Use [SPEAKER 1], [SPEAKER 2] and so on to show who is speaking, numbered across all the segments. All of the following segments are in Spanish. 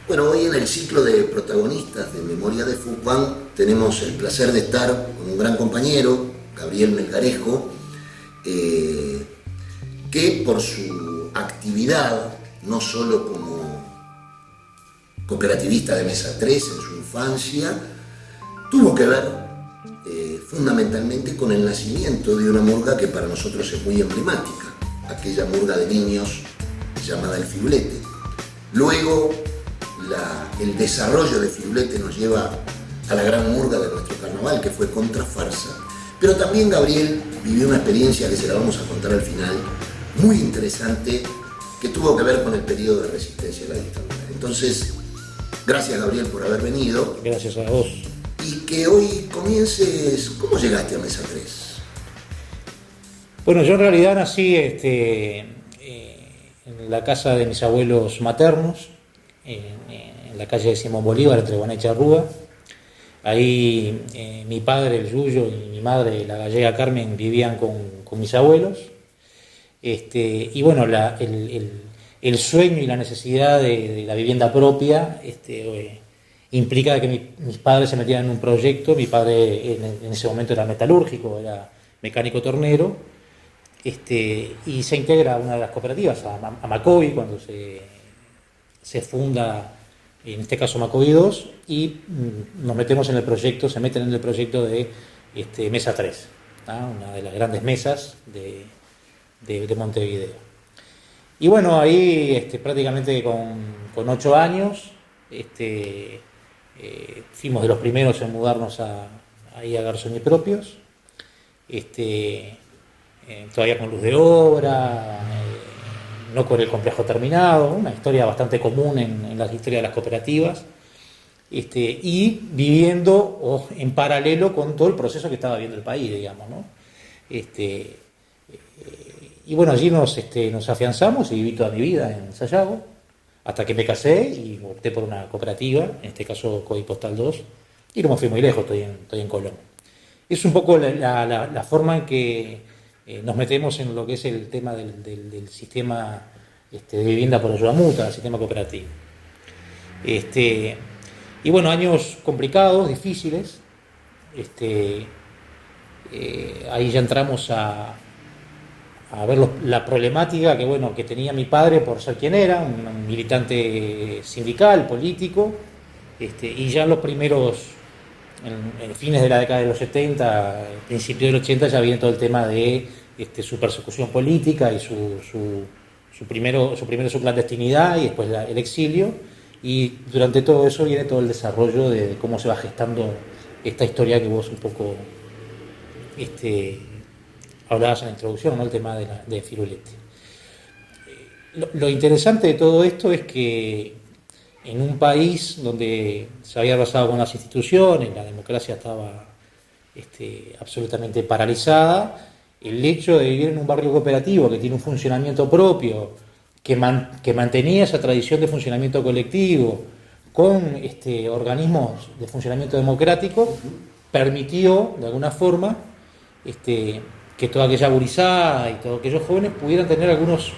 [SPEAKER 1] Bueno, hoy en el ciclo de protagonistas de Memoria de Fupan tenemos el placer de estar con un gran compañero, Gabriel Melgarejo, que por su actividad, no solo como cooperativista de Mesa 3 en su infancia, tuvo que ver fundamentalmente con el nacimiento de una murga que para nosotros es muy emblemática, aquella murga de niños llamada El Firulete. Luego, el desarrollo de Firulete nos lleva a la gran murga de nuestro carnaval, que fue Contrafarsa. Pero también Gabriel vivió una experiencia que se la vamos a contar al final, muy interesante, que tuvo que ver con el periodo de resistencia a la dictadura. Entonces, gracias Gabriel por haber venido.
[SPEAKER 2] Gracias a vos.
[SPEAKER 1] Y que hoy comiences, ¿cómo llegaste a Mesa 3?
[SPEAKER 2] Bueno, yo en realidad nací en la casa de mis abuelos maternos, en la calle de Simón Bolívar, entre Guaná y Charrúa. Ahí mi padre, el Yuyo, y mi madre, la gallega Carmen, vivían con mis abuelos. Y bueno, el sueño y la necesidad de la vivienda propia implica que mis padres se metieran en un proyecto. Mi padre en ese momento era metalúrgico, era mecánico tornero, y se integra a una de las cooperativas, a Macovi, cuando se funda, en este caso Macovi 2, y nos metemos en el proyecto, se meten en el proyecto de Mesa 3, ¿no? Una de las grandes mesas de Montevideo. Y bueno, ahí prácticamente con 8 años fuimos de los primeros en mudarnos ahí a Garzón y Propios, todavía con luz de obra, no con el complejo terminado, una historia bastante común en la historia de las cooperativas, y viviendo en paralelo con todo el proceso que estaba viviendo el país, digamos, ¿no? Y bueno, allí nos afianzamos y viví toda mi vida en Sayago, hasta que me casé y opté por una cooperativa, en este caso Código Postal 2, y no me fui muy lejos, estoy en Colón. Es un poco la forma en que nos metemos en lo que es el tema del sistema de vivienda por ayuda mutua, el sistema cooperativo. Y bueno, años complicados, difíciles. Ahí ya entramos a ver la problemática que tenía mi padre por ser quien era, un militante sindical, político, y ya en los primeros, en fines de la década de los 70, principios del 80, ya viene todo el tema de su persecución política y primero su clandestinidad y después el exilio, y durante todo eso viene todo el desarrollo de cómo se va gestando esta historia que vos un poco hablabas en la introducción, ¿no? El tema de Firulete. Lo interesante de todo esto es que en un país donde se había arrasado con las instituciones, la democracia estaba absolutamente paralizada, el hecho de vivir en un barrio cooperativo que tiene un funcionamiento propio, que mantenía esa tradición de funcionamiento colectivo, con organismos de funcionamiento democrático, permitió, de alguna forma, que toda aquella gurizada y todos aquellos jóvenes pudieran tener algunas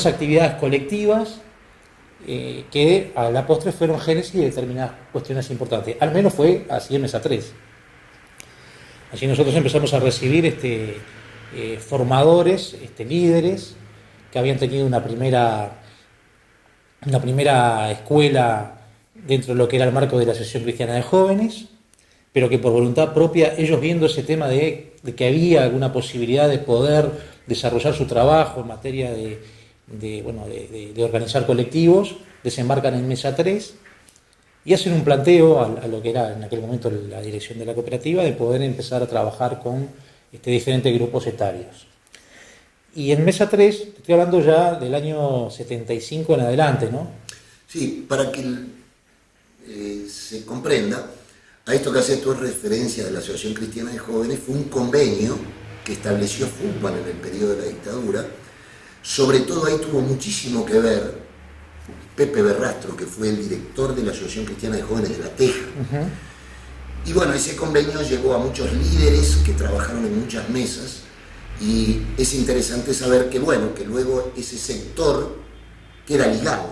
[SPEAKER 2] actividades colectivas que a la postre fueron génesis de determinadas cuestiones importantes. Al menos fue así en Mesa 3. Así nosotros empezamos a recibir formadores, líderes, que habían tenido una primera escuela dentro de lo que era el marco de la Asociación Cristiana de Jóvenes, pero que por voluntad propia, ellos viendo ese tema de que había alguna posibilidad de poder desarrollar su trabajo en materia de organizar colectivos, desembarcan en Mesa 3 y hacen un planteo a lo que era en aquel momento la dirección de la cooperativa, de poder empezar a trabajar con diferentes grupos etarios. Y en Mesa 3, estoy hablando ya del año 75 en adelante, ¿no?
[SPEAKER 1] Sí, para que se comprenda, a esto que hace tu referencia de la Asociación Cristiana de Jóvenes, fue un convenio que estableció Fupan en el periodo de la dictadura. Sobre todo ahí tuvo muchísimo que ver Pepe Berrastro, que fue el director de la Asociación Cristiana de Jóvenes de La Teja. Uh-huh. Y bueno, ese convenio llevó a muchos líderes que trabajaron en muchas mesas, y es interesante saber que luego ese sector queda ligado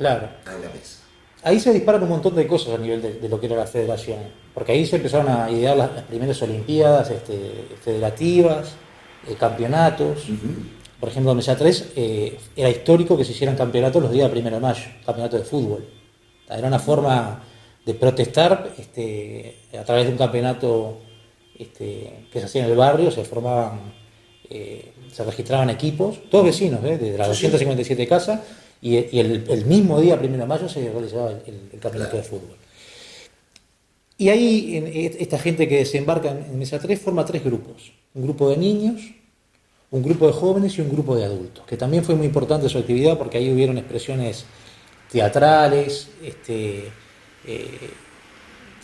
[SPEAKER 2] claro.
[SPEAKER 1] a la mesa.
[SPEAKER 2] Ahí se disparan un montón de cosas a nivel de lo que era la federación, porque ahí se empezaron a idear las primeras olimpiadas federativas, campeonatos. Por ejemplo, en Mesa 3 era histórico que se hicieran campeonatos los días del 1 de mayo, campeonatos de fútbol. Era una forma de protestar a través de un campeonato que se hacía en el barrio, se formaban, se registraban equipos, todos vecinos, de las 257 casas, y el mismo día, 1 de mayo, se realizaba el campeonato de fútbol. Y ahí esta gente que desembarca en Mesa 3 forma 3 grupos. Un grupo de niños, un grupo de jóvenes y un grupo de adultos, que también fue muy importante su actividad porque ahí hubieron expresiones teatrales,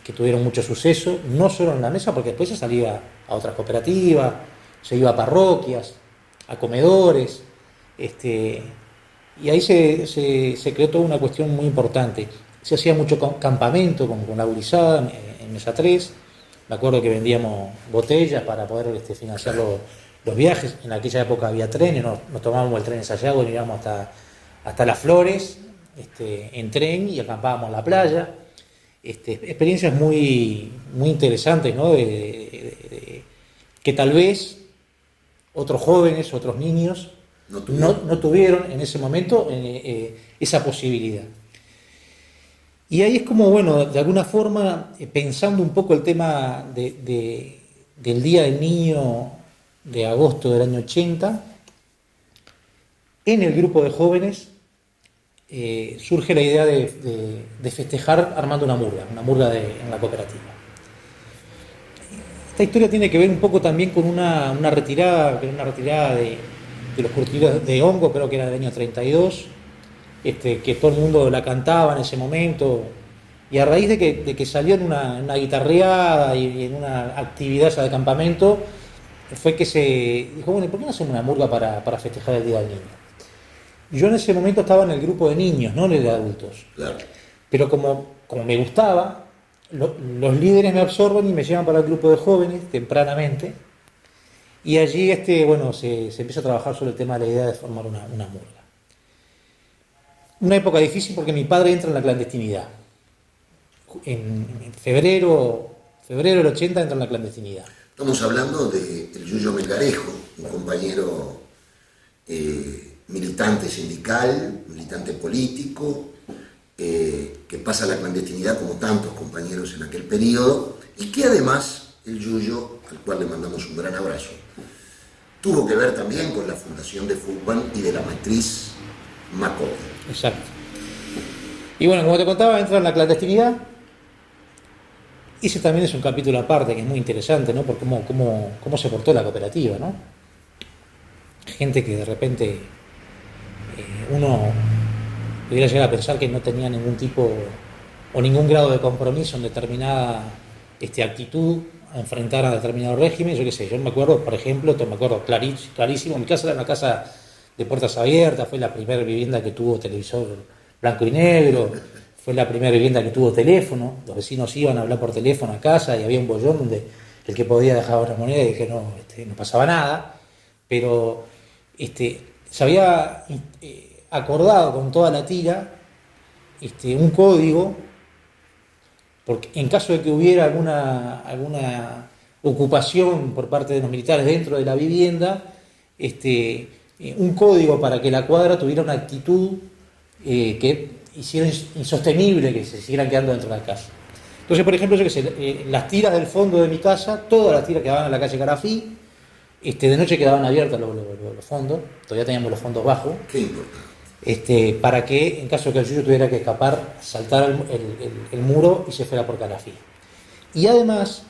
[SPEAKER 2] que tuvieron mucho suceso, no solo en la mesa, porque después se salía a otras cooperativas, se iba a parroquias, a comedores, y ahí se creó toda una cuestión muy importante. Se hacía mucho campamento con la gurizada en Mesa 3. Me acuerdo que vendíamos botellas para poder financiar los viajes. En aquella época había trenes, nos tomábamos el tren en Sayago y íbamos hasta Las Flores en tren y acampábamos en la playa. Experiencias muy, muy interesantes, ¿no? Que tal vez otros jóvenes, otros niños no tuvieron en ese momento esa posibilidad. Y ahí es como, bueno, de alguna forma, pensando un poco el tema del Día del Niño de agosto del año 80, en el grupo de jóvenes surge la idea de festejar armando una murga en la cooperativa. Esta historia tiene que ver un poco también con una retirada, de los curtidos de hongo, creo que era del año 32, que todo el mundo la cantaba en ese momento, y a raíz de que salió en una guitarreada y en una actividad ya de campamento, fue que se dijo, bueno, ¿por qué no hacemos una murga para festejar el Día del Niño? Yo en ese momento estaba en el grupo de niños, no en el de adultos.
[SPEAKER 1] Claro.
[SPEAKER 2] Pero como me gustaba, los líderes me absorben y me llevan para el grupo de jóvenes tempranamente, y allí se empieza a trabajar sobre el tema de la idea de formar una murga. Una época difícil porque mi padre entra en la clandestinidad. En febrero del 80 entra en la clandestinidad.
[SPEAKER 1] Estamos hablando de el Yuyo Melgarejo, un compañero militante sindical, militante político, que pasa a la clandestinidad como tantos compañeros en aquel periodo, y que además el Yuyo, al cual le mandamos un gran abrazo, tuvo que ver también con la fundación de Fútbol y de la matriz Macoy.
[SPEAKER 2] Exacto. Y bueno, como te contaba, entra en la clandestinidad. Ese también es un capítulo aparte que es muy interesante, ¿no? Por cómo se portó la cooperativa, ¿no? Gente que de repente uno pudiera llegar a pensar que no tenía ningún tipo o ningún grado de compromiso en determinada actitud a enfrentar a determinado régimen. Yo qué sé, yo me acuerdo, por ejemplo, clarísimo, mi casa era una casa de puertas abiertas, fue la primera vivienda que tuvo televisor blanco y negro, fue la primera vivienda que tuvo teléfono, los vecinos iban a hablar por teléfono a casa y había un bollón donde el que podía dejaba una moneda y que no pasaba nada, pero se había acordado con toda la tira un código, porque en caso de que hubiera alguna ocupación por parte de los militares dentro de la vivienda, un código para que la cuadra tuviera una actitud que hiciera insostenible que se siguieran quedando dentro de la casa. Entonces, por ejemplo, yo qué sé, las tiras del fondo de mi casa, todas las tiras que daban a la calle Carafí, de noche quedaban abiertas los fondos, todavía teníamos los fondos bajos.
[SPEAKER 1] Qué importante.
[SPEAKER 2] Para que, en caso de que el Yuyo tuviera que escapar, saltara el muro y se fuera por Calafí. Y además,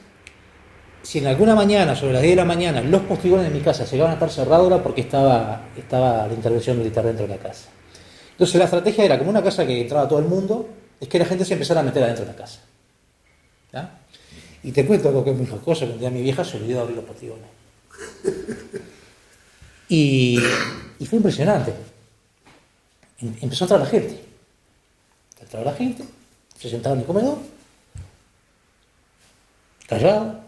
[SPEAKER 2] si en alguna mañana, sobre las 10 de la mañana, los postigones de mi casa llegaban a estar cerrados, era porque estaba la intervención militar dentro de la casa. Entonces la estrategia era, como una casa que entraba todo el mundo, es que la gente se empezara a meter adentro de la casa. ¿Ya? Y te cuento algo que es muy jocoso, que un día mi vieja se olvidó de abrir los postigones. Y fue impresionante. Empezó a entrar la gente. Se sentaba en el comedor, callado,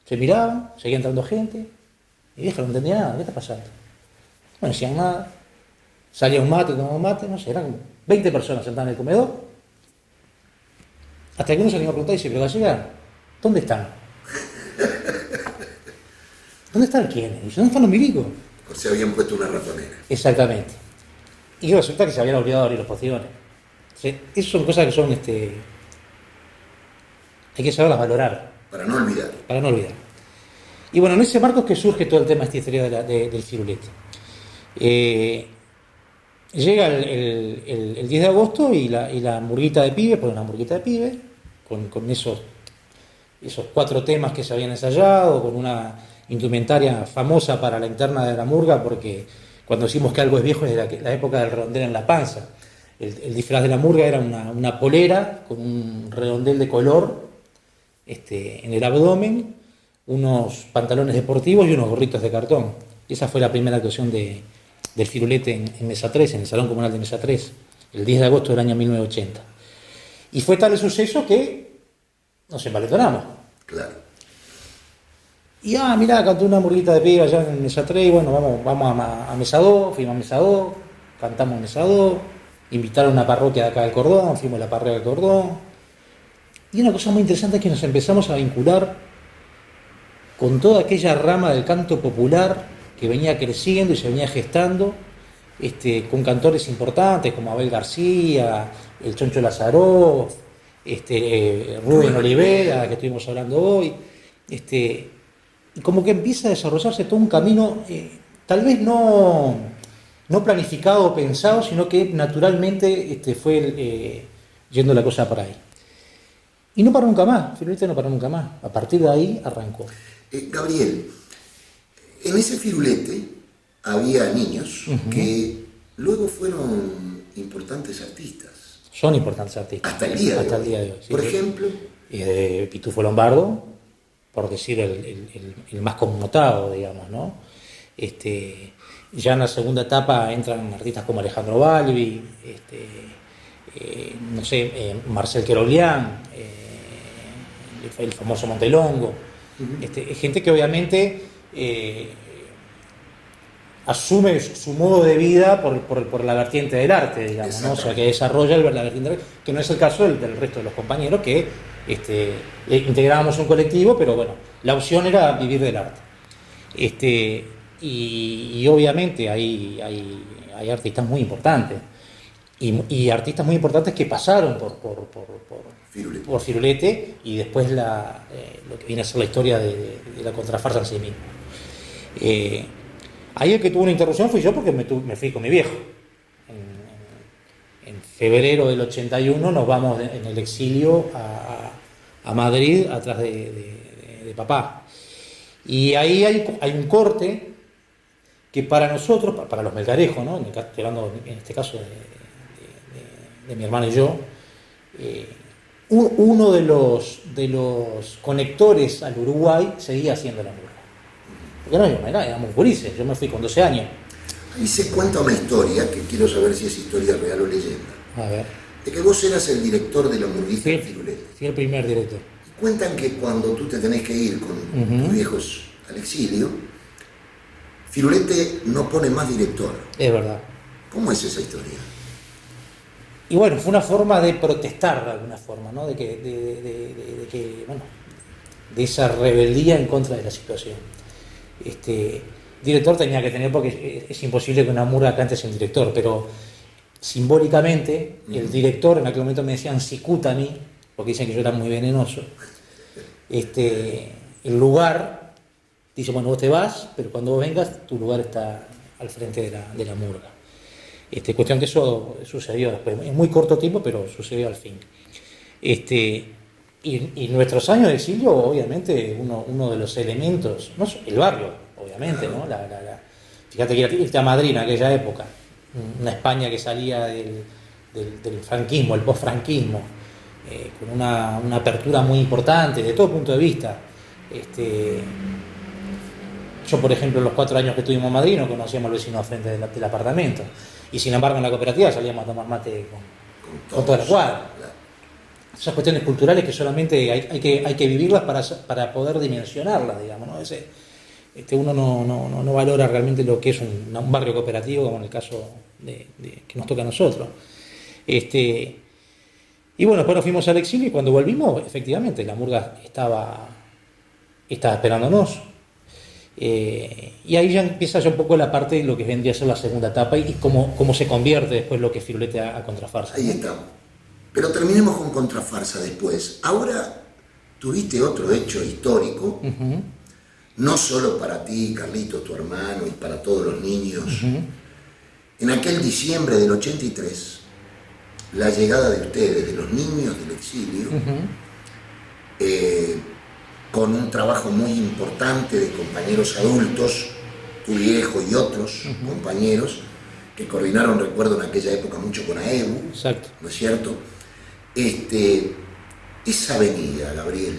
[SPEAKER 2] se miraban, seguía entrando gente. Mi vieja no entendía nada, ¿qué está pasando? No decían nada. salía un mate, tomaba un mate, no sé, eran 20 personas sentadas en el comedor, hasta que uno se le iba a preguntar y dice, pero Gallega, ¿dónde están? ¿Dónde están quiénes? Y dice, ¿dónde están los milicos?
[SPEAKER 1] O se habían puesto una ratonera.
[SPEAKER 2] Exactamente. Y resulta que se habían olvidado de abrir los postiones. Esas son cosas que son, hay que saberlas valorar.
[SPEAKER 1] Para no olvidar.
[SPEAKER 2] Para no olvidar. Y bueno, en ese marco es que surge todo el tema de esta historia del firulete. Llega el 10 de agosto y la hamburguita de pibe, pues una hamburguita de pibe, con esos 4 temas que se habían ensayado, con una indumentaria famosa para la interna de la murga, porque cuando decimos que algo es viejo es la época del redondel en la panza. El disfraz de la murga era una polera con un redondel de color en el abdomen, unos pantalones deportivos y unos gorritos de cartón. Esa fue la primera actuación del firulete en Mesa 3, en el Salón Comunal de Mesa 3, el 10 de agosto del año 1980. Y fue tal el suceso que nos envalentonamos.
[SPEAKER 1] Claro.
[SPEAKER 2] Y mirá, cantó una murguita de pibe allá en Mesa 3, y bueno, vamos a Mesa 2, fuimos a Mesa 2, cantamos en Mesa 2, invitaron a una parroquia de acá del Cordón, fuimos a la parroquia del Cordón. Y una cosa muy interesante es que nos empezamos a vincular con toda aquella rama del canto popular que venía creciendo y se venía gestando, con cantores importantes como Abel García, el Choncho Lazaró, Rubén Olivera, que estuvimos hablando hoy, y como que empieza a desarrollarse todo un camino, tal vez no planificado o pensado, sino que naturalmente fue yendo la cosa por ahí. Y no paró nunca más, Firulete no paró nunca más, a partir de ahí arrancó.
[SPEAKER 1] Gabriel, en ese firulete había niños que luego fueron importantes artistas.
[SPEAKER 2] Son importantes artistas.
[SPEAKER 1] Hasta el día de hoy.
[SPEAKER 2] Sí.
[SPEAKER 1] Por ejemplo.
[SPEAKER 2] Pitufo Lombardo, por decir el más connotado, digamos, ¿no? Ya en la segunda etapa entran artistas como Alejandro Balbi, Marcel Querolián, el famoso Montelongo. Gente que obviamente asume su modo de vida por la vertiente del arte, digamos, ¿no? O sea, que desarrolla la vertiente del arte, que no es el caso del resto de los compañeros que integrábamos un colectivo, pero bueno, la opción era vivir del arte. Y obviamente hay artistas muy importantes y artistas muy importantes que pasaron por Firulete y después lo que viene a ser la historia de la contrafarsa en sí mismo. Ahí el que tuvo una interrupción fui yo porque me fui con mi viejo. En febrero del 81 nos vamos en el exilio a Madrid atrás de papá. Y ahí hay un corte que para nosotros, para los melgarejos, ¿no? Hablando en este caso de mi hermano y yo, uno de los conectores al Uruguay seguía siendo la murga. Porque no éramos gurises, yo me fui con 12 años.
[SPEAKER 1] Ahí se cuenta una historia que quiero saber si es historia real o leyenda.
[SPEAKER 2] A ver.
[SPEAKER 1] De que vos eras el director de la murguita de Firulete.
[SPEAKER 2] Fui el primer director.
[SPEAKER 1] Y cuentan que cuando tú te tenés que ir con tus viejos al exilio, Firulete no pone más director.
[SPEAKER 2] Es verdad.
[SPEAKER 1] ¿Cómo es esa historia?
[SPEAKER 2] Y bueno, fue una forma de protestar de alguna forma, ¿no? De esa rebeldía en contra de la situación. Director tenía que tener, porque es imposible que una murga cante sin director, pero simbólicamente el director, en aquel momento me decían cicuta a mí, porque dicen que yo era muy venenoso. El lugar dice, bueno, vos te vas, pero cuando vos vengas, tu lugar está al frente de la murga. Cuestión que eso sucedió después, en muy corto tiempo, pero sucedió al fin. Y nuestros años de exilio, obviamente, uno de los elementos, no el barrio, obviamente, ¿no? Fíjate que irte a Madrid en aquella época, una España que salía del franquismo, el post-franquismo, con una apertura muy importante, de todo punto de vista. Yo, por ejemplo, en los 4 años que estuvimos en Madrid no conocíamos al vecino al frente del apartamento. Y sin embargo, en la cooperativa salíamos a tomar mate con toda la cuadra. Esas cuestiones culturales que solamente hay que vivirlas para poder dimensionarlas, digamos, ¿no? uno no valora realmente lo que es un barrio cooperativo, como en el caso que nos toca a nosotros. Y bueno, después nos fuimos al exilio y cuando volvimos, efectivamente, la murga estaba esperándonos. Y ahí ya empieza ya un poco la parte de lo que vendría a ser la segunda etapa y cómo se convierte después lo que es Firulete a Contrafarsa.
[SPEAKER 1] Ahí está. Pero terminemos con Contrafarsa después. Ahora tuviste otro hecho histórico, no solo para ti, Carlito, tu hermano, y para todos los niños. En aquel diciembre del 83, la llegada de ustedes, de los niños del exilio, con un trabajo muy importante de compañeros adultos, tu viejo y otros compañeros, que coordinaron, recuerdo, en aquella época mucho con AEBU,
[SPEAKER 2] exacto,
[SPEAKER 1] ¿no es cierto? Esa avenida, Gabriel.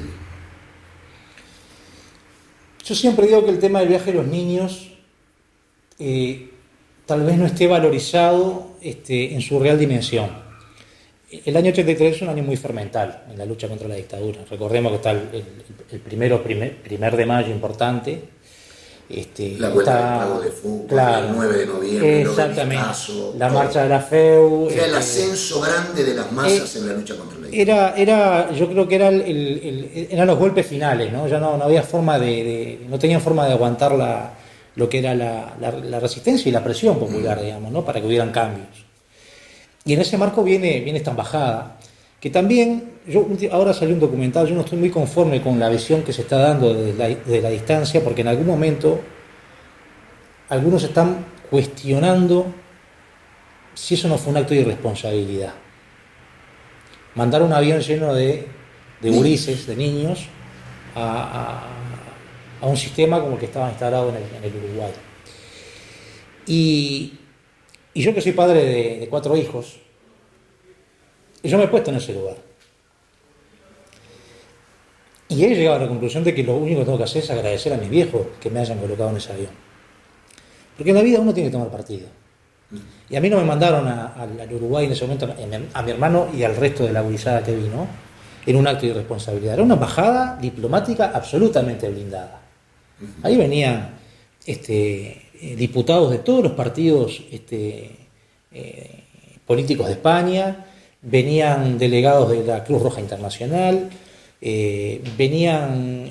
[SPEAKER 2] Yo siempre digo que el tema del viaje de los niños tal vez no esté valorizado en su real dimensión. El año 83 es un año muy fermental en la lucha contra la dictadura. Recordemos que está el primer de mayo importante.
[SPEAKER 1] La vuelta del Pago de Fútbol,
[SPEAKER 2] claro,
[SPEAKER 1] el 9 de noviembre,
[SPEAKER 2] exactamente, la
[SPEAKER 1] todo.
[SPEAKER 2] marcha de la FEU.
[SPEAKER 1] Era el ascenso grande de las masas en la lucha contra la dictadura.
[SPEAKER 2] Yo creo que eran los golpes finales, ¿no? Ya no había forma no tenían forma de aguantar lo que era la resistencia y la presión popular, digamos, ¿no? Para que hubieran cambios. Y en ese marco viene esta embajada, que también, ahora salió un documental, yo no estoy muy conforme con la visión que se está dando desde la distancia, porque en algún momento algunos están cuestionando si eso no fue un acto de irresponsabilidad. Mandar un avión lleno de gurises, de niños, a un sistema como el que estaba instalado en el Uruguay. Y yo que soy padre de 4 hijos, yo me he puesto en ese lugar. Y he llegado a la conclusión de que lo único que tengo que hacer es agradecer a mis viejos que me hayan colocado en ese avión. Porque en la vida uno tiene que tomar partido. Y a mí no me mandaron al Uruguay en ese momento, a mi hermano y al resto de la gurizada que vino, en un acto de irresponsabilidad. Era una embajada diplomática absolutamente blindada. Ahí venían diputados de todos los partidos políticos de España, venían delegados de la Cruz Roja Internacional, venían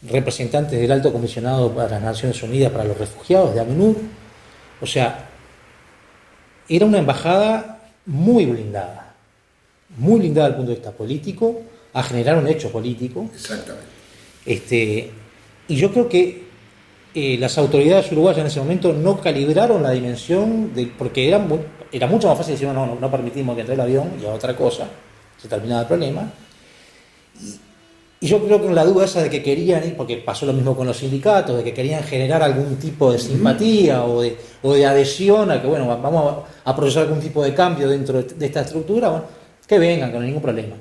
[SPEAKER 2] representantes del Alto Comisionado para las Naciones Unidas para los Refugiados, de ACNUR. O sea, era una embajada muy blindada desde el punto de vista político, a generar un hecho político.
[SPEAKER 1] Exactamente.
[SPEAKER 2] Y yo creo que las autoridades uruguayas en ese momento no calibraron la dimensión, porque era mucho más fácil decir no permitimos que entre el avión y a otra cosa, se terminaba el problema. Y yo creo que en la duda esa de que querían ir, porque pasó lo mismo con los sindicatos, de que querían generar algún tipo de simpatía o de adhesión a que, bueno, vamos a procesar algún tipo de cambio dentro de esta estructura, bueno, que vengan, que no hay ningún problema.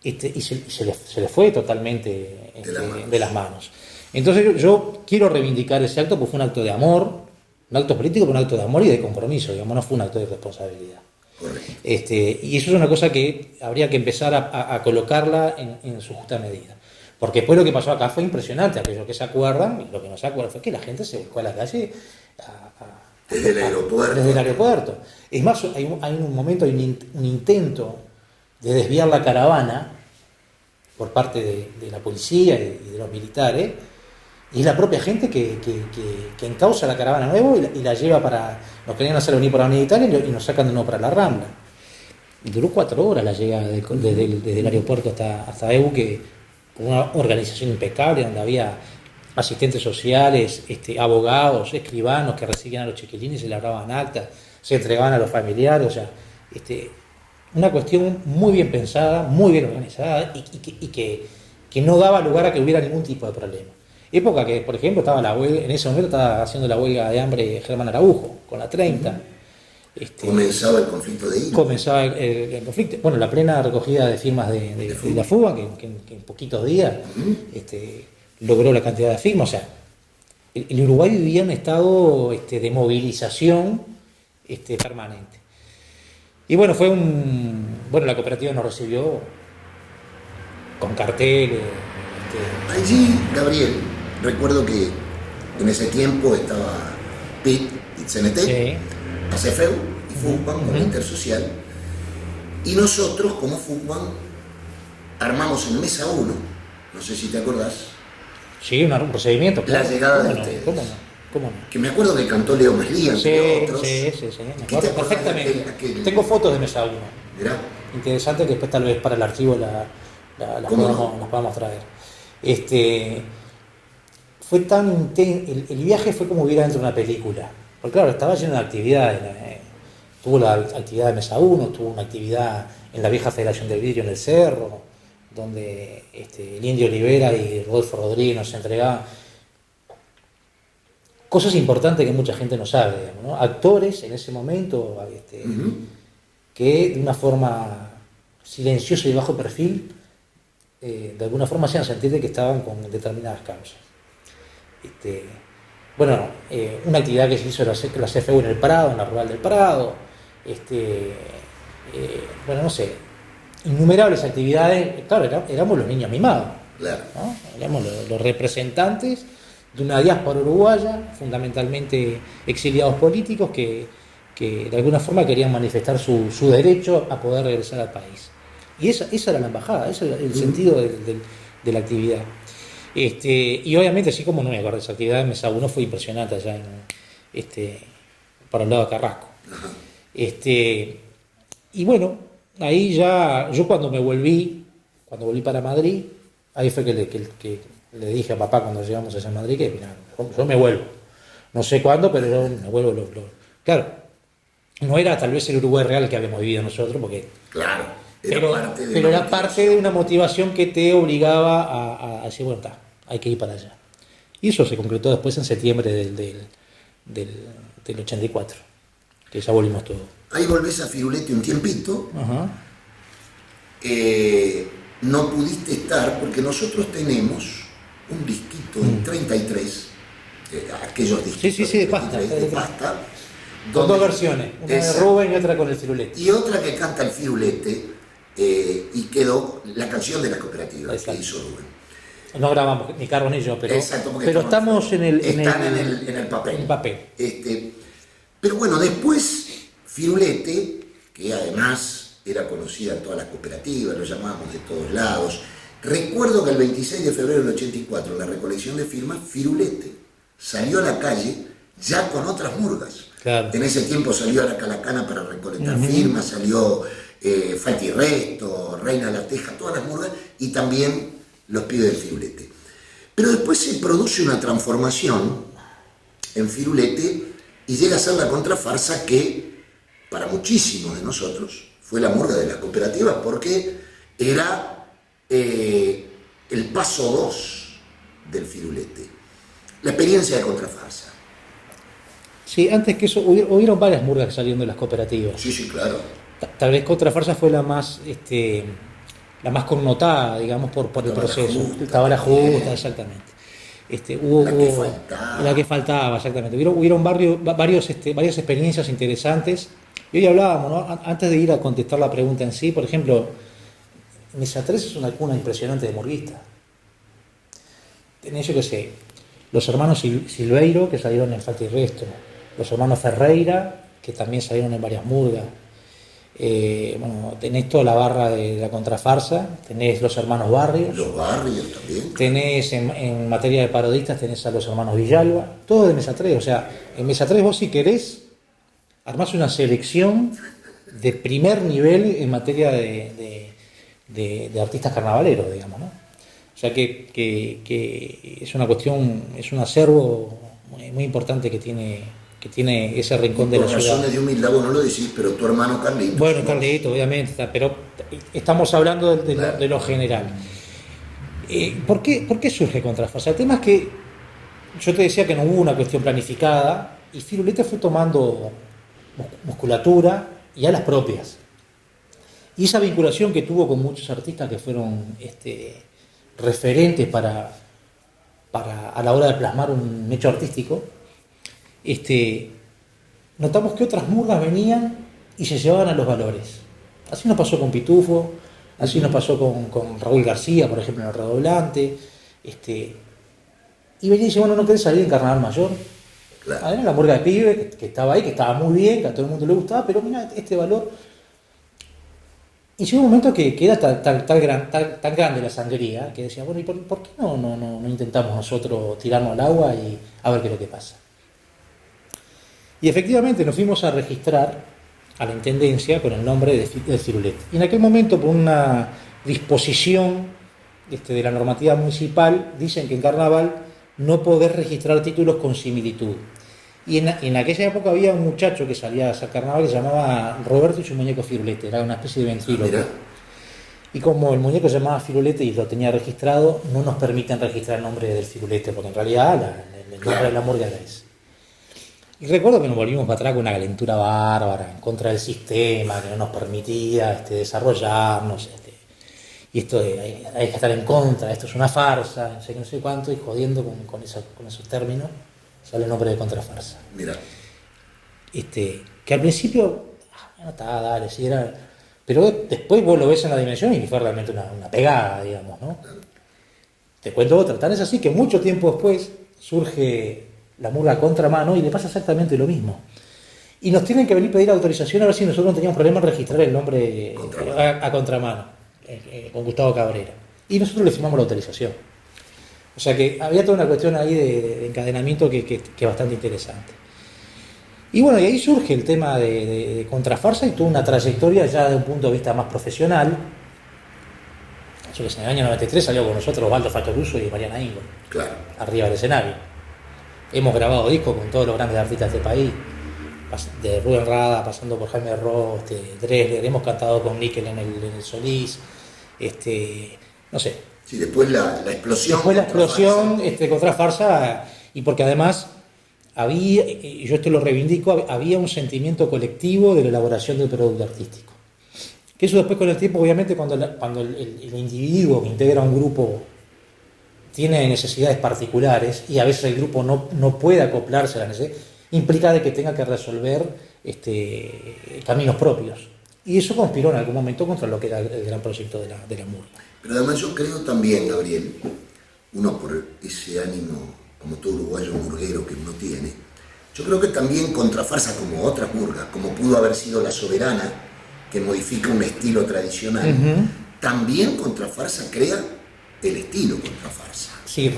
[SPEAKER 2] Y se les fue totalmente de las manos. Entonces yo quiero reivindicar ese acto, porque fue un acto de amor, un acto político, pero un acto de amor y de compromiso, digamos, no fue un acto de responsabilidad. Y eso es una cosa que habría que empezar a colocarla en su justa medida. Porque después lo que pasó acá fue impresionante. Aquellos que se acuerdan, y lo que no se acuerdan fue que la gente se fue a la calle
[SPEAKER 1] desde el aeropuerto.
[SPEAKER 2] Es más, hay un momento, hay un intento de desviar la caravana por parte de la policía y de los militares, y es la propia gente que encausa la caravana nuevo y la lleva para... Nos querían hacer venir por la Avenida Italia y nos sacan de nuevo para la Rambla. Y duró 4 horas la llegada desde el aeropuerto hasta EBU, que con una organización impecable, donde había asistentes sociales, abogados, escribanos que recibían a los chiquilines, se labraban actas, se entregaban a los familiares, o sea, una cuestión muy bien pensada, muy bien organizada y que no daba lugar a que hubiera ningún tipo de problema. Época que, por ejemplo, en ese momento estaba haciendo la huelga de hambre Germán Araujo, con la 30.
[SPEAKER 1] Comenzaba el conflicto de INTA.
[SPEAKER 2] Comenzaba el conflicto. Bueno, la plena recogida de firmas de la fuga, que en poquitos días logró la cantidad de firmas. O sea, el Uruguay vivía en un estado de movilización permanente. Y bueno, la cooperativa nos recibió con carteles.
[SPEAKER 1] Allí, Gabriel, recuerdo que en ese tiempo estaba PIT, PIT-CNT,
[SPEAKER 2] Sí.
[SPEAKER 1] ACFEU y FUCBAN con la Intersocial, y nosotros como FUCBAN armamos en Mesa 1, no sé si te acordás,
[SPEAKER 2] Sí, un procedimiento, claro.
[SPEAKER 1] la llegada
[SPEAKER 2] ¿Cómo
[SPEAKER 1] de
[SPEAKER 2] no?
[SPEAKER 1] ustedes.
[SPEAKER 2] ¿Cómo no? ¿Cómo no?
[SPEAKER 1] Que me acuerdo que cantó Leo Meslía,
[SPEAKER 2] Sí,
[SPEAKER 1] entre otros.
[SPEAKER 2] sí, me
[SPEAKER 1] ¿Qué te
[SPEAKER 2] acuerdo
[SPEAKER 1] acordás
[SPEAKER 2] perfectamente.
[SPEAKER 1] de aquel?
[SPEAKER 2] Tengo fotos de Mesa 1.
[SPEAKER 1] Mirá,
[SPEAKER 2] Interesante que después tal vez para el archivo las
[SPEAKER 1] ¿cómo
[SPEAKER 2] podamos,
[SPEAKER 1] no?
[SPEAKER 2] las podamos traer. Fue tan el viaje fue como hubiera dentro de una película. Porque claro, estaba lleno de actividades. Tuvo la actividad de Mesa 1, tuvo una actividad en la vieja Federación del Vidrio en el Cerro, donde el Indio Olivera y Rodolfo Rodríguez nos entregaban cosas importantes que mucha gente no sabe, digamos, ¿no? Actores en ese momento que de una forma silenciosa y bajo perfil, de alguna forma hacían sentir de que estaban con determinadas causas. Bueno, una actividad que se hizo la CFU en el Prado, en la Rural del Prado, bueno, no sé, innumerables actividades. Claro, éramos los niños mimados,
[SPEAKER 1] Claro.
[SPEAKER 2] ¿no? Éramos los representantes de una diáspora uruguaya, fundamentalmente exiliados políticos que de alguna forma querían manifestar su derecho a poder regresar al país. Y esa era la embajada, ese era el sentido de la actividad. Y obviamente, así como no me acuerdo de esa actividad, Mesa 1 fue impresionante allá para el lado de Carrasco. Y bueno, ahí ya, yo cuando volví para Madrid, ahí fue que le dije a papá cuando llegamos allá a Madrid que mira, yo me vuelvo. No sé cuándo, pero yo me vuelvo. Claro, no era tal vez el Uruguay real que habíamos vivido nosotros, porque
[SPEAKER 1] Claro,
[SPEAKER 2] pero era parte de una motivación que te obligaba a decir, bueno, hay que ir para allá. Y eso se concretó después en septiembre del 84, que ya volvimos todos.
[SPEAKER 1] Ahí volvés a Firulete un tiempito.
[SPEAKER 2] Ajá.
[SPEAKER 1] No pudiste estar porque nosotros tenemos un disquito en 33, aquellos disquitos
[SPEAKER 2] Sí, de pasta.
[SPEAKER 1] de pasta,
[SPEAKER 2] Con
[SPEAKER 1] donde-
[SPEAKER 2] dos versiones, una de
[SPEAKER 1] Exacto.
[SPEAKER 2] Rubén y otra con el Firulete.
[SPEAKER 1] Y otra que canta el Firulete, y quedó la canción de la cooperativa
[SPEAKER 2] Exacto.
[SPEAKER 1] que hizo Rubén.
[SPEAKER 2] No grabamos ni Carlos ni yo, pero
[SPEAKER 1] Exacto, porque
[SPEAKER 2] estamos
[SPEAKER 1] están en el papel.
[SPEAKER 2] En papel.
[SPEAKER 1] Pero bueno, después Firulete, que además era conocida en todas las cooperativas, lo llamábamos de todos lados. Recuerdo que el 26 de febrero del 84, en la recolección de firmas, Firulete salió a la calle ya con otras murgas.
[SPEAKER 2] Claro.
[SPEAKER 1] En ese tiempo salió a la Calacana para recolectar firmas, salió Falta y Resto, Reina la Teja, todas las murgas, y también los pibes del Firulete. Pero después se produce una transformación en Firulete y llega a ser la contrafarsa que para muchísimos de nosotros fue la murga de las cooperativas, porque era el paso 2 del Firulete, la experiencia de contrafarsa.
[SPEAKER 2] Sí, antes que eso, hubieron varias murgas que salieron de las cooperativas.
[SPEAKER 1] Sí, claro.
[SPEAKER 2] Tal vez Contrafarsa fue la más connotada, digamos, por el
[SPEAKER 1] Estaba la
[SPEAKER 2] proceso.
[SPEAKER 1] justa,
[SPEAKER 2] Estaba la
[SPEAKER 1] también.
[SPEAKER 2] justa, exactamente. Hubo,
[SPEAKER 1] La que faltaba.
[SPEAKER 2] La que faltaba, exactamente. Hubieron varias experiencias interesantes. Y hoy hablábamos, ¿no? Antes de ir a contestar la pregunta en sí, por ejemplo, Mesa 3 es una cuna impresionante de murguistas. Tenés, yo qué sé, los hermanos Silveiro, que salieron en Falta y Resto, los hermanos Ferreira, que también salieron en varias murgas. Bueno, tenés toda la barra de la contrafarsa, tenés los hermanos Barrios,
[SPEAKER 1] Los barrios también.
[SPEAKER 2] tenés en materia de parodistas, tenés a los hermanos Villalba, todo de Mesa 3. O sea, en Mesa 3 vos si querés, armás una selección de primer nivel en materia de artistas carnavaleros, digamos, ¿no? O sea que es una cuestión, es un acervo muy importante que tiene ese rincón de la
[SPEAKER 1] Por
[SPEAKER 2] ciudad.
[SPEAKER 1] razones de humildad vos no lo decís, pero tu hermano Carlito.
[SPEAKER 2] Bueno, Carlito, obviamente, pero estamos hablando
[SPEAKER 1] Claro.
[SPEAKER 2] de lo general. ¿Por qué surge Contrafarsa? El tema es que yo te decía que no hubo una cuestión planificada y Firulete fue tomando musculatura y alas propias. Y esa vinculación que tuvo con muchos artistas que fueron referentes para a la hora de plasmar un hecho artístico, notamos que otras murgas venían y se llevaban a los valores. Así nos pasó con Pitufo, así nos pasó con Raúl García, por ejemplo, en el Redoblante. Y venía y dice, bueno, ¿no querés salir en Carnaval Mayor?
[SPEAKER 1] Claro.
[SPEAKER 2] Era la murga de pibe que estaba ahí, que estaba muy bien, que a todo el mundo le gustaba, pero mira, este valor. Y llegó un momento que era tan grande la sangría que decía, bueno, ¿y por qué no intentamos nosotros tirarnos al agua y a ver qué es lo que pasa? Y efectivamente nos fuimos a registrar a la intendencia con el nombre del Firulete. Y en aquel momento, por una disposición de la normativa municipal, dicen que en Carnaval no podés registrar títulos con similitud. Y en aquella época había un muchacho que salía a hacer Carnaval que se llamaba Roberto y su muñeco Firulete, era una especie de ventríloco. Y como el muñeco se llamaba Firulete y lo tenía registrado, no nos permiten registrar el nombre del Firulete, porque en realidad el nombre de la murga era ese. Y recuerdo que nos volvimos para atrás con una calentura bárbara, en contra del sistema, que no nos permitía desarrollarnos. Y esto hay que estar en contra, esto es una farsa, no sé cuánto, y jodiendo con esos términos, sale el nombre de contrafarsa.
[SPEAKER 1] Mira.
[SPEAKER 2] Que al principio, bueno, está, dale, sí, era. Pero después vos lo ves en la dimensión y fue realmente una pegada, digamos, ¿no? Te cuento otra, tan es así que mucho tiempo después surge la murga a contramano y le pasa exactamente lo mismo. Y nos tienen que venir a pedir autorización a ver si nosotros no teníamos problema en registrar el nombre a contramano, con Gustavo Cabrera. Y nosotros le firmamos la autorización. O sea que había toda una cuestión ahí de encadenamiento que es bastante interesante. Y bueno, y ahí surge el tema de contrafarsa y tuvo una trayectoria ya desde un punto de vista más profesional. Yo que sé, en el año 93 salió con nosotros Osvaldo Fattoruso y Mariana Ingo,
[SPEAKER 1] Claro.
[SPEAKER 2] arriba del escenario. Hemos grabado discos con todos los grandes artistas de este país, de Rubén Rada, pasando por Jaime Ross, Dresler, hemos cantado con Nickel en el Solís, no sé.
[SPEAKER 1] Sí, después la explosión.
[SPEAKER 2] Después la explosión contrafarsa, y porque además había, y yo esto lo reivindico, había un sentimiento colectivo de la elaboración del producto artístico. Que eso después con el tiempo, obviamente, cuando el individuo que integra un grupo tiene necesidades particulares y a veces el grupo no puede acoplarse a la necesidad, implica de que tenga que resolver caminos propios. Y eso conspiró en algún momento contra lo que era el gran proyecto de la murga.
[SPEAKER 1] Pero además yo creo también, Gabriel, uno por ese ánimo, como todo uruguayo murguero que uno tiene, yo creo que también contrafarsa como otras murgas, como pudo haber sido La Soberana, que modifica un estilo tradicional, también contrafarsa crea el estilo contrafarsa.
[SPEAKER 2] Sí,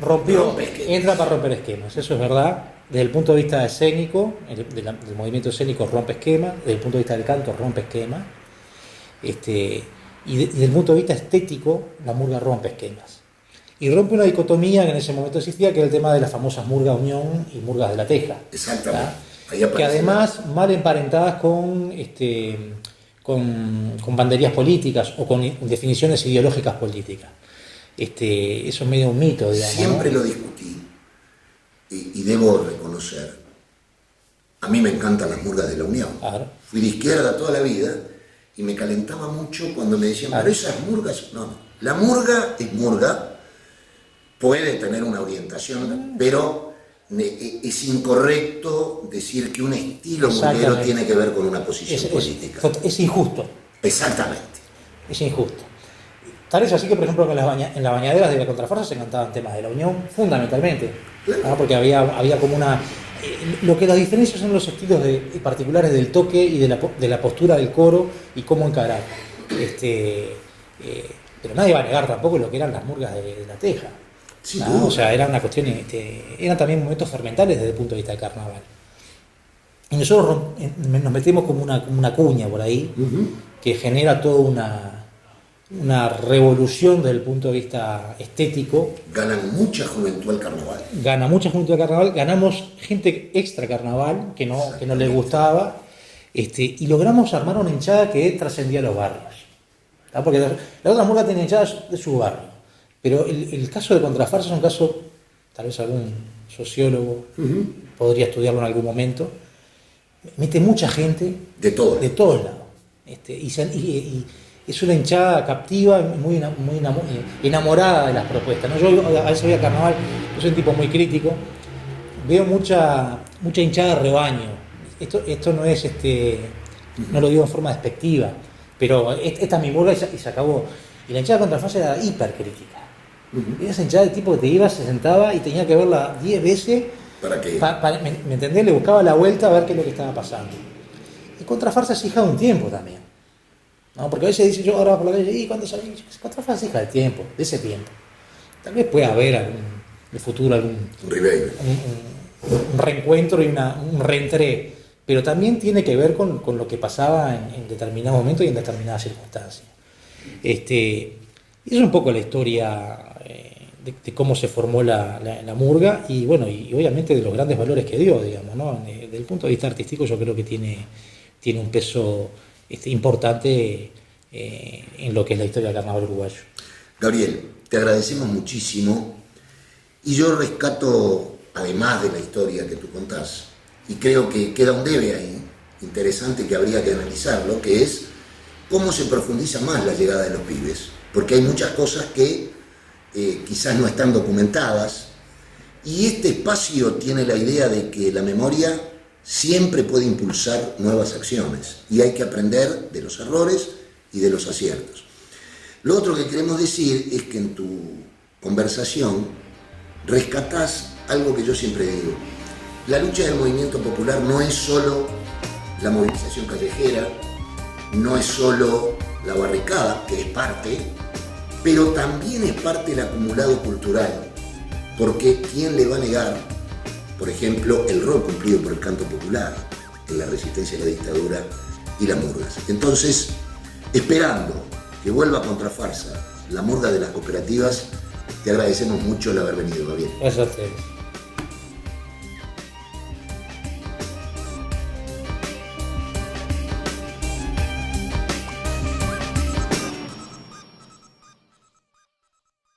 [SPEAKER 2] rompió, entra para romper esquemas, eso es verdad. Desde el punto de vista escénico, del movimiento escénico rompe esquema, desde el punto de vista del canto rompe esquema, y desde el punto de vista estético, la murga rompe esquemas. Y rompe una dicotomía que en ese momento existía, que era el tema de las famosas murgas Unión y murgas de la Teja.
[SPEAKER 1] Exactamente.
[SPEAKER 2] Que además, mal emparentadas con banderías políticas o con definiciones ideológicas políticas. Eso es medio un mito, digamos.
[SPEAKER 1] Siempre
[SPEAKER 2] ¿no?
[SPEAKER 1] lo discutí y debo reconocer, a mí me encantan las murgas de la Unión.
[SPEAKER 2] Claro.
[SPEAKER 1] Fui de izquierda toda la vida y me calentaba mucho cuando me decían, pero esas murgas, no, la murga es murga, puede tener una orientación, pero es incorrecto decir que un estilo murguero tiene que ver con una posición política.
[SPEAKER 2] Es injusto.
[SPEAKER 1] Exactamente.
[SPEAKER 2] Es injusto. Tal es así que, por ejemplo, en las bañaderas de la contrafarsa se cantaban temas de la Unión, fundamentalmente. Claro. Porque había como una... lo que las diferencias son los estilos particulares del toque y de la postura del coro y cómo encarar. Pero nadie va a negar tampoco lo que eran las murgas de la Teja. O sea, era una cuestión... eran también momentos fermentales desde el punto de vista del carnaval. Y nosotros nos metemos como una cuña por ahí, que genera toda una revolución desde el punto de vista estético.
[SPEAKER 1] Ganan mucha juventud al carnaval.
[SPEAKER 2] Gana mucha juventud al carnaval, ganamos gente extra carnaval que no les gustaba, y logramos armar una hinchada que trascendía los barrios. Porque la otra murga tenía hinchadas de su barrio, pero el caso de contrafarsa es un caso, tal vez algún sociólogo podría estudiarlo en algún momento, mete mucha gente
[SPEAKER 1] de todos
[SPEAKER 2] lados, y es una hinchada captiva, muy enamorada de las propuestas, ¿no? Yo a veces voy a carnaval, yo soy un tipo muy crítico, veo mucha hinchada de rebaño. Esto no es no lo digo en forma despectiva, pero esta es mi murga y se acabó. Y la hinchada contrafarsa era hipercrítica. Era esa hinchada de tipo que te iba, se sentaba y tenía que verla 10 veces.
[SPEAKER 1] ¿Para qué?
[SPEAKER 2] ¿Me entendés? Le buscaba la vuelta a ver qué es lo que estaba pasando. Y Contrafarsa se hija de un tiempo también. ¿No? Porque a veces dice yo ahora por la calle, ¿y cuándo salí? Contrafarsa se hija del tiempo, de ese tiempo. Tal vez pueda haber en el futuro algún
[SPEAKER 1] Un revival.
[SPEAKER 2] un reencuentro y un reentré, pero también tiene que ver con lo que pasaba en determinados momentos y en determinadas circunstancias. Es un poco la historia de cómo se formó la murga y bueno, y obviamente de los grandes valores que dio, digamos, ¿no? Desde el punto de vista artístico yo creo que tiene un peso importante en lo que es la historia del carnaval uruguayo.
[SPEAKER 1] Gabriel, te agradecemos muchísimo y yo rescato, además de la historia que tú contás, y creo que queda un debe ahí, interesante que habría que analizarlo, que es cómo se profundiza más la llegada de los pibes, porque hay muchas cosas que quizás no están documentadas, y este espacio tiene la idea de que la memoria siempre puede impulsar nuevas acciones, y hay que aprender de los errores y de los aciertos. Lo otro que queremos decir es que en tu conversación rescatás algo que yo siempre digo. La lucha del movimiento popular no es solo la movilización callejera, no es solo la barricada, que es parte, pero también es parte del acumulado cultural, porque ¿quién le va a negar, por ejemplo, el rol cumplido por el canto popular en la resistencia a la dictadura y las murgas? Entonces, esperando que vuelva a Contrafarsa la murga de las cooperativas, te agradecemos mucho el haber venido, Gabriel.
[SPEAKER 2] Gracias a ustedes.